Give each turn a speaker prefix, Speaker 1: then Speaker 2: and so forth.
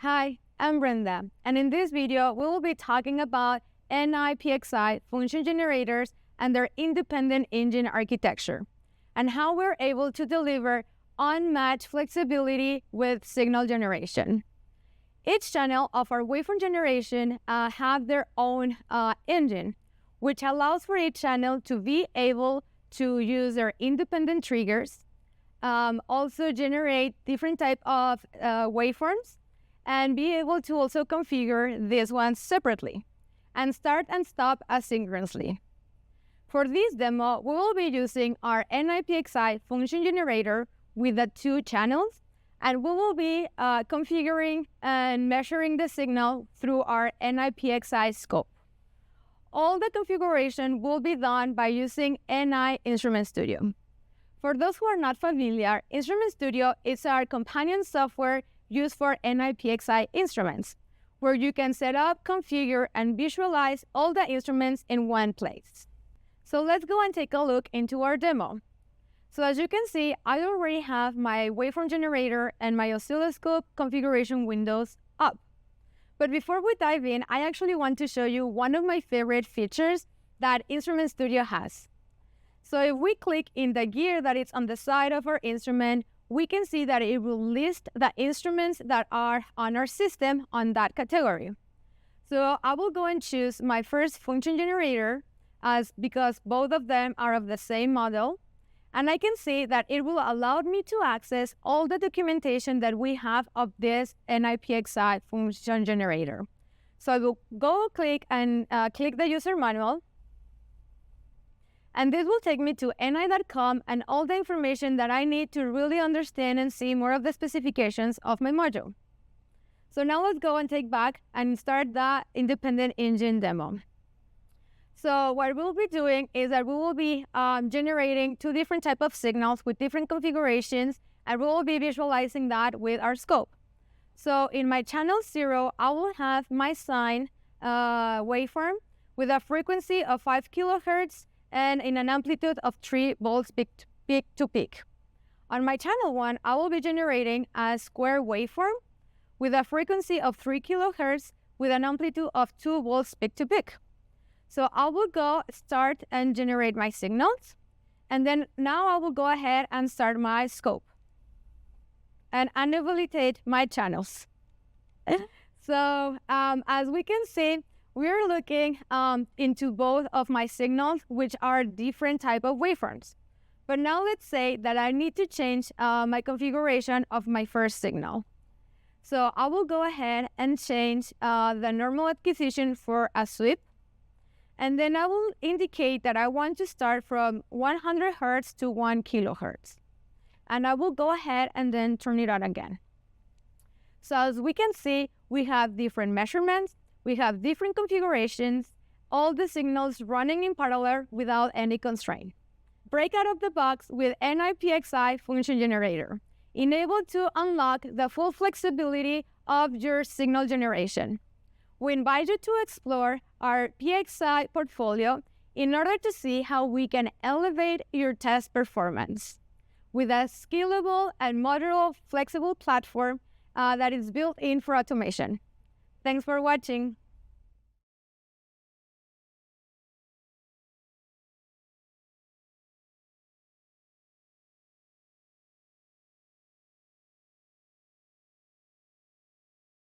Speaker 1: Hi, I'm Brenda, and in this video, we will be talking about PXI function generators and their independent engine architecture, and how we're able to deliver unmatched flexibility with signal generation. Each channel of our waveform generation have their own engine, which allows for each channel to be able to use their independent triggers, also generate different type of waveforms, and be able to also configure these ones separately and start and stop asynchronously. For this demo, we will be using our PXI function generator with the two channels, and we will be configuring and measuring the signal through our PXI scope. All the configuration will be done by using InstrumentStudio. For those who are not familiar, InstrumentStudio is our companion software used for PXI instruments, where you can set up, configure, and visualize all the instruments in one place. So let's go and take a look into our demo. So as you can see, I already have my waveform generator and my oscilloscope configuration windows up. But before we dive in, I actually want to show you one of my favorite features that InstrumentStudio has. So if we click in the gear that is on the side of our instrument, we can see that it will list the instruments that are on our system on that category. So I will go and choose my first function generator because both of them are of the same model. And I can see that it will allow me to access all the documentation that we have of this PXI function generator. So I will go click the user manual. And this will take me to ni.com and all the information that I need to really understand and see more of the specifications of my module. So now let's go and take back and start the independent engine demo. So what we'll be doing is that we will be generating two different types of signals with different configurations, and we will be visualizing that with our scope. So in my channel 0, I will have my sine waveform with a frequency of 5 kilohertz and in an amplitude of 3 volts peak to peak. On my channel 1, I will be generating a square waveform with a frequency of 3 kilohertz with an amplitude of 2 volts peak to peak. So I will go start and generate my signals, and then now I will go ahead and start my scope and enabilitate my channels. So as we can see, we're looking into both of my signals, which are different type of waveforms. But now let's say that I need to change my configuration of my first signal. So I will go ahead and change the normal acquisition for a sweep. And then I will indicate that I want to start from 100 hertz to 1 kilohertz. And I will go ahead and then turn it on again. So as we can see, we have different measurements. We have different configurations, all the signals running in parallel without any constraint. Break out of the box with PXI function generator, enabled to unlock the full flexibility of your signal generation. We invite you to explore our PXI portfolio in order to see how we can elevate your test performance with a scalable and modular flexible platform that is built in for automation. Thanks for watching.